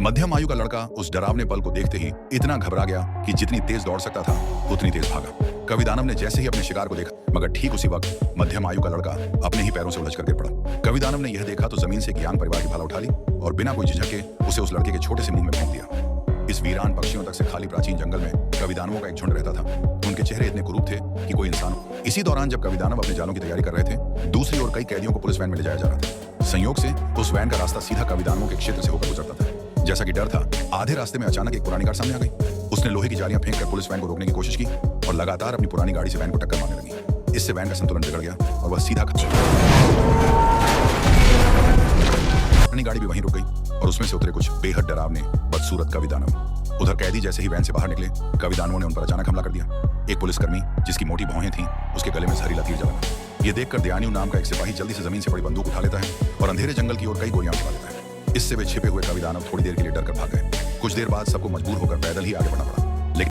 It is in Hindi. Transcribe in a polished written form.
मध्यम आयु का लड़का उस डरावने पल को देखते ही इतना घबरा गया कि जितनी तेज दौड़ सकता था उतनी तेज भागा। कवि दानव ने जैसे ही अपने शिकार को देखा, मगर ठीक उसी वक्त मध्यम आयु का लड़का अपने ही पैरों से उलझ कर गिर पड़ा। कवि दानव ने यह देखा तो जमीन से एक यांग परिवार की भाला उठा ली और बिना कोई झिझके उसे उस लड़के के छोटे से मुंह में फेंक दिया। इस वीरान पक्षियों तक से खाली प्राचीन जंगल में कवि दानवों का एक झुंड रहता था। उनके चेहरे इतने कुरूप थे कि कोई इंसान हो। इसी दौरान जब कवि दानव अपने जालों की तैयारी कर रहे थे, दूसरी ओर कई कैदियों को पुलिस वैन में ले जाया जा रहा था। संयोग से उस वैन का रास्ता सीधा कवि दानवों के क्षेत्र से होकर गुजरता था। जैसा कि डर था, आधे रास्ते में अचानक एक पुरानी कार सामने आ गई। उसने लोहे की जालियां फेंककर पुलिस वैन को रोकने की कोशिश की और लगातार अपनी पुरानी गाड़ी से वैन को टक्कर मारने लगी। इससे वैन का संतुलन बिगड़ गया और वह सीधा अपनी गाड़ी भी वहीं रुक गई और उसमें से उतरे कुछ बेहद डरावने बदसूरत कवि दानव। उधर कैदी जैसे ही वैन से बाहर निकले, कवि दानवों ने उन पर अचानक हमला कर दिया। एक पुलिसकर्मी जिसकी मोटी भौहें थीं, उसके गले में जहरीला तीर जला। ये देखकर दयानियु नाम का एक सिपाही जल्दी से जमीन से बड़ी बंदूक उठा लेता है और अंधेरे जंगल की ओर कई गोलियां चला देता है। इससे वे छिपे हुए कवि दानव थोड़ी देर के लिए डर कर भाग गए। कुछ देर बाद सबको मजबूर होकर पैदल ही आगे बढ़ना पड़ा।